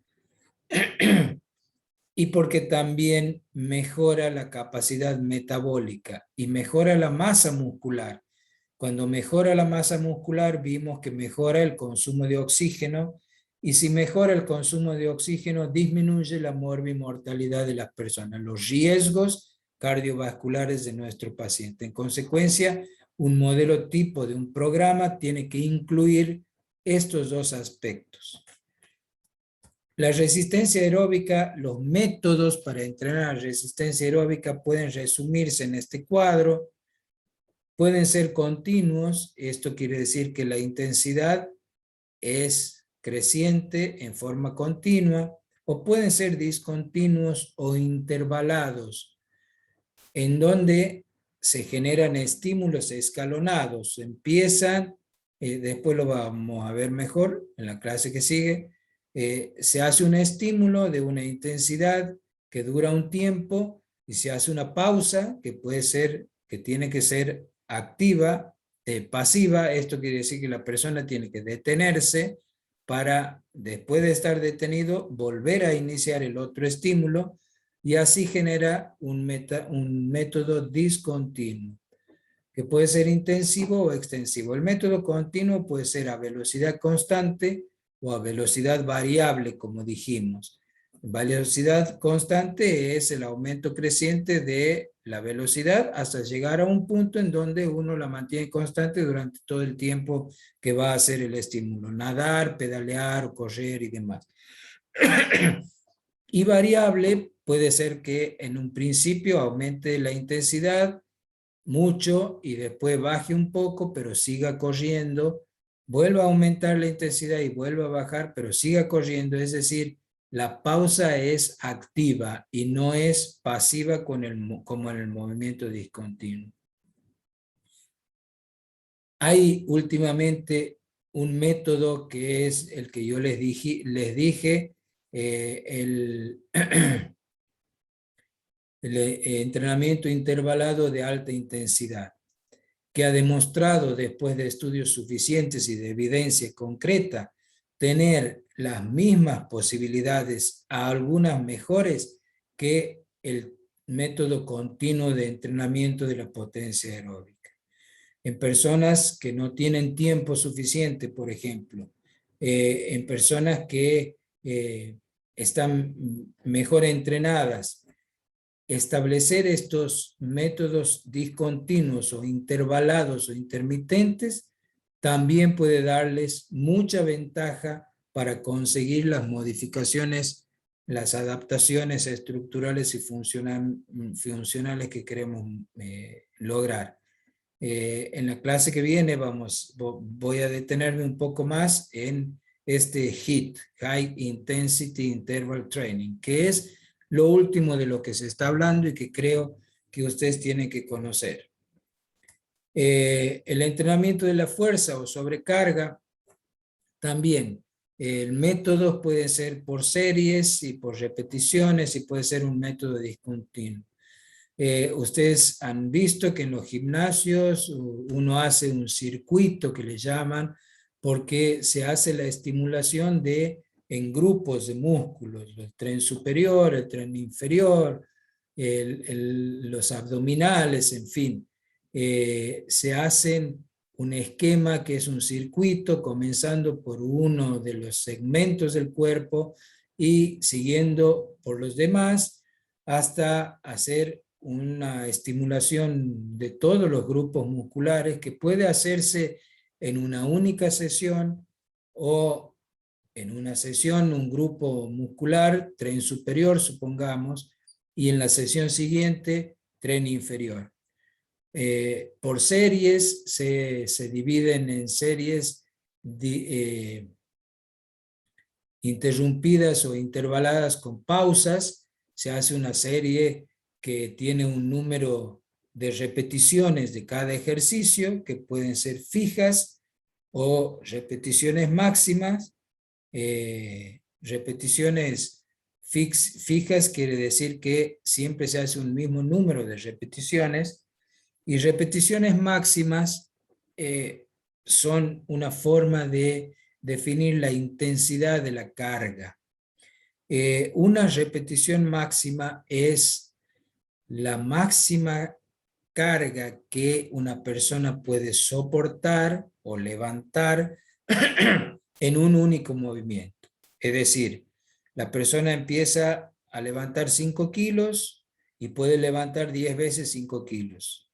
y porque también mejora la capacidad metabólica y mejora la masa muscular. Cuando mejora la masa muscular, vimos que mejora el consumo de oxígeno, y si mejora el consumo de oxígeno, disminuye la morbimortalidad de las personas, los riesgos cardiovasculares de nuestro paciente. En consecuencia, un modelo tipo de un programa tiene que incluir estos dos aspectos. La resistencia aeróbica, los métodos para entrenar la resistencia aeróbica pueden resumirse en este cuadro. Pueden ser continuos, esto quiere decir que la intensidad es creciente en forma continua, o pueden ser discontinuos o intervalados, en donde se generan estímulos escalonados. Empiezan, después lo vamos a ver mejor en la clase que sigue, se hace un estímulo de una intensidad que dura un tiempo y se hace una pausa que puede ser, que tiene que ser activa, pasiva. Esto quiere decir que la persona tiene que detenerse para, después de estar detenido, volver a iniciar el otro estímulo, y así genera un método discontinuo, que puede ser intensivo o extensivo. El método continuo puede ser a velocidad constante o a velocidad variable, como dijimos. Velocidad constante es el aumento creciente de la velocidad hasta llegar a un punto en donde uno la mantiene constante durante todo el tiempo que va a hacer el estímulo, nadar, pedalear, correr y demás. Y variable puede ser que en un principio aumente la intensidad mucho y después baje un poco, pero siga corriendo, vuelva a aumentar la intensidad y vuelva a bajar, pero siga corriendo. Es decir, la pausa es activa y no es pasiva como en el movimiento discontinuo. Hay últimamente un método que es el que yo les dije, el entrenamiento intervalado de alta intensidad, que ha demostrado, después de estudios suficientes y de evidencia concreta, tener las mismas posibilidades, a algunas mejores, que el método continuo de entrenamiento de la potencia aeróbica. En personas que no tienen tiempo suficiente, por ejemplo, en personas que están mejor entrenadas, establecer estos métodos discontinuos o intervalados o intermitentes también puede darles mucha ventaja para conseguir las modificaciones, las adaptaciones estructurales y funcionales que queremos lograr. En la clase que viene voy a detenerme un poco más en este HIIT, High Intensity Interval Training, que es lo último de lo que se está hablando y que creo que ustedes tienen que conocer. El entrenamiento de la fuerza o sobrecarga, también el método puede ser por series y por repeticiones y puede ser un método discontinuo. Ustedes han visto que en los gimnasios uno hace un circuito que le llaman, porque se hace la estimulación en grupos de músculos, el tren superior, el tren inferior, los abdominales, en fin. Se hacen un esquema que es un circuito, comenzando por uno de los segmentos del cuerpo y siguiendo por los demás hasta hacer una estimulación de todos los grupos musculares, que puede hacerse en una única sesión o en una sesión un grupo muscular, tren superior supongamos, y en la sesión siguiente tren inferior. Por series se dividen en series interrumpidas o intervaladas con pausas. Se hace una serie que tiene un número de repeticiones de cada ejercicio, que pueden ser fijas o repeticiones máximas. Repeticiones fijas quiere decir que siempre se hace un mismo número de repeticiones, y repeticiones máximas son una forma de definir la intensidad de la carga. Una repetición máxima es la máxima carga que una persona puede soportar o levantar en un único movimiento. Es decir, la persona empieza a levantar 5 kilos y puede levantar 10 veces 5 kilos.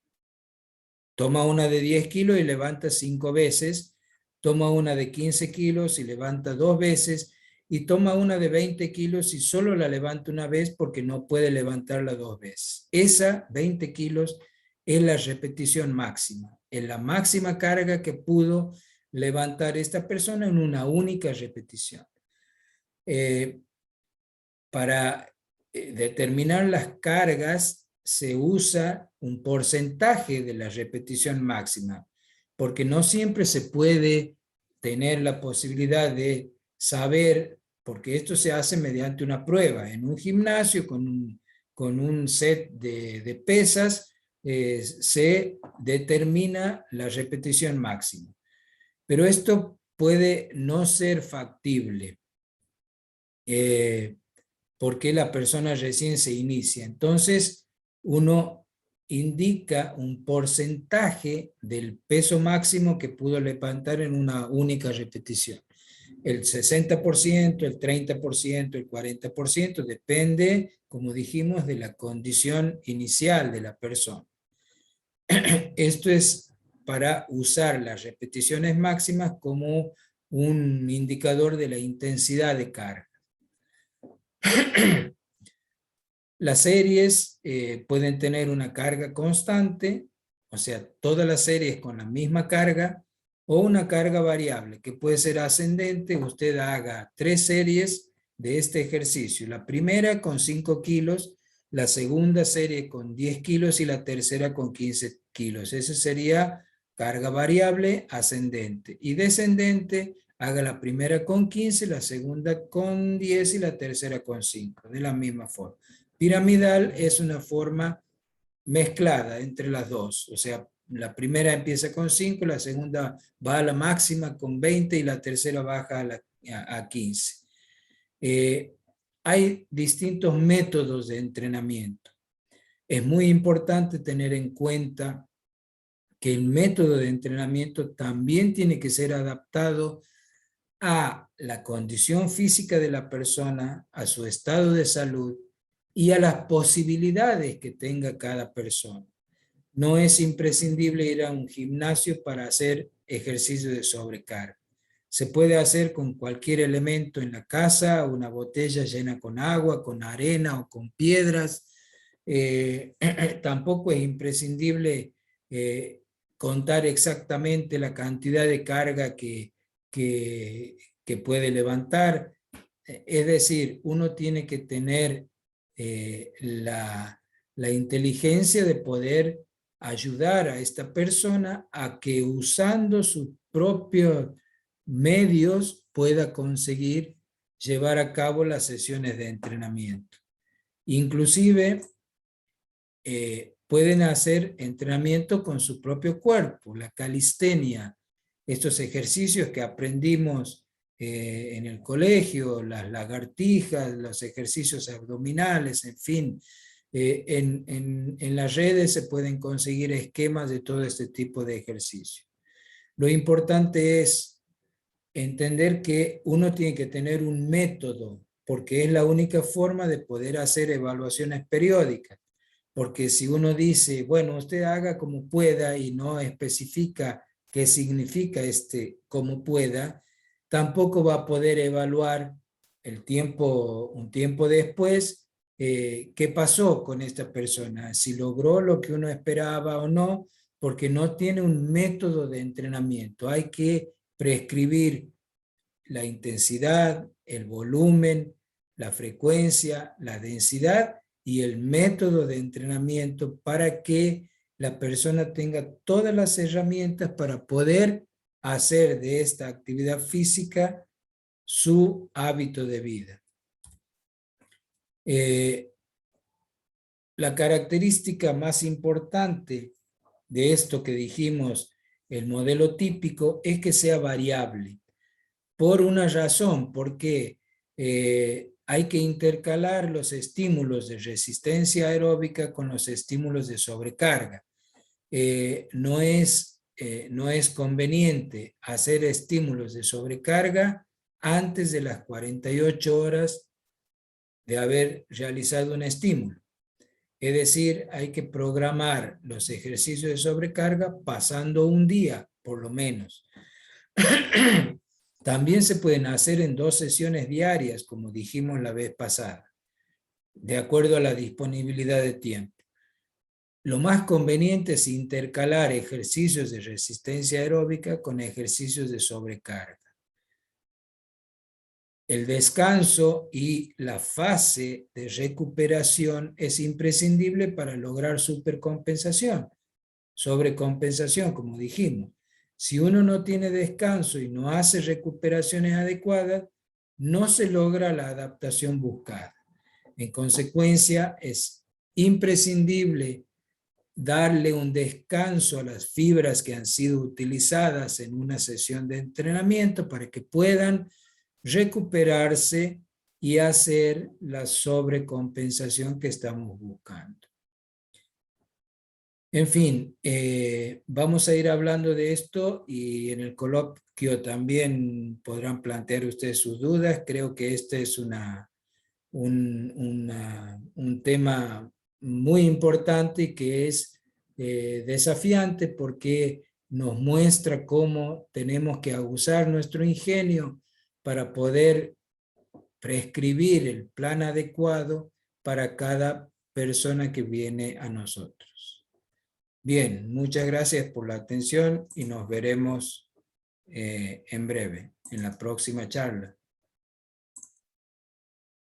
Toma una de 10 kilos y levanta 5 veces, toma una de 15 kilos y levanta 2 veces, y toma una de 20 kilos y solo la levanta una vez porque no puede levantarla 2 veces. Esa 20 kilos es la repetición máxima, es la máxima carga que pudo levantar esta persona en una única repetición. Para determinar las cargas se usa un porcentaje de la repetición máxima, porque no siempre se puede tener la posibilidad de saber, porque esto se hace mediante una prueba. En un gimnasio con un set de pesas se determina la repetición máxima. Pero esto puede no ser factible porque la persona recién se inicia. Entonces, uno indica un porcentaje del peso máximo que pudo levantar en una única repetición. El 60%, el 30%, el 40%, depende, como dijimos, de la condición inicial de la persona. Esto es para usar las repeticiones máximas como un indicador de la intensidad de carga. Las series pueden tener una carga constante, o sea, todas las series con la misma carga, o una carga variable, que puede ser ascendente. Usted haga 3 series de este ejercicio. La primera con 5 kilos, la segunda serie con 10 kilos y la tercera con 15 kilos. Esa sería carga variable ascendente. Y descendente, haga la primera con 15, la segunda con 10 y la tercera con 5, de la misma forma. Piramidal es una forma mezclada entre las dos, o sea, la primera empieza con 5, la segunda va a la máxima con 20 y la tercera baja a 15. Hay distintos métodos de entrenamiento. Es muy importante tener en cuenta que el método de entrenamiento también tiene que ser adaptado a la condición física de la persona, a su estado de salud y a las posibilidades que tenga cada persona. No es imprescindible ir a un gimnasio para hacer ejercicio de sobrecarga. Se puede hacer con cualquier elemento en la casa, una botella llena con agua, con arena o con piedras. Tampoco es imprescindible contar exactamente la cantidad de carga que puede levantar. Es decir, uno tiene que tener la inteligencia de poder ayudar a esta persona a que usando sus propios medios pueda conseguir llevar a cabo las sesiones de entrenamiento. Inclusive pueden hacer entrenamiento con su propio cuerpo, la calistenia, estos ejercicios que aprendimos en el colegio, las lagartijas, los ejercicios abdominales, en fin. En las redes se pueden conseguir esquemas de todo este tipo de ejercicio. Lo importante es entender que uno tiene que tener un método, porque es la única forma de poder hacer evaluaciones periódicas. Porque si uno dice, bueno, usted haga como pueda y no especifica qué significa como pueda, tampoco va a poder evaluar un tiempo después qué pasó con esta persona, si logró lo que uno esperaba o no, porque no tiene un método de entrenamiento. Hay que prescribir la intensidad, el volumen, la frecuencia, la densidad y el método de entrenamiento para que la persona tenga todas las herramientas para poder hacer de esta actividad física su hábito de vida. La característica más importante de esto que dijimos, el modelo típico, es que sea variable. Por una razón, porque hay que intercalar los estímulos de resistencia aeróbica con los estímulos de sobrecarga. No es conveniente hacer estímulos de sobrecarga antes de las 48 horas de haber realizado un estímulo. Es decir, hay que programar los ejercicios de sobrecarga pasando un día, por lo menos. También se pueden hacer en 2 sesiones diarias, como dijimos la vez pasada, de acuerdo a la disponibilidad de tiempo. Lo más conveniente es intercalar ejercicios de resistencia aeróbica con ejercicios de sobrecarga. El descanso y la fase de recuperación es imprescindible para lograr supercompensación, sobrecompensación, como dijimos. Si uno no tiene descanso y no hace recuperaciones adecuadas, no se logra la adaptación buscada. En consecuencia, es imprescindible darle un descanso a las fibras que han sido utilizadas en una sesión de entrenamiento para que puedan recuperarse y hacer la sobrecompensación que estamos buscando. En fin, vamos a ir hablando de esto y en el coloquio también podrán plantear ustedes sus dudas. Creo que este es un tema muy importante y que es desafiante porque nos muestra cómo tenemos que usar nuestro ingenio para poder prescribir el plan adecuado para cada persona que viene a nosotros. Bien, muchas gracias por la atención y nos veremos en breve, en la próxima charla.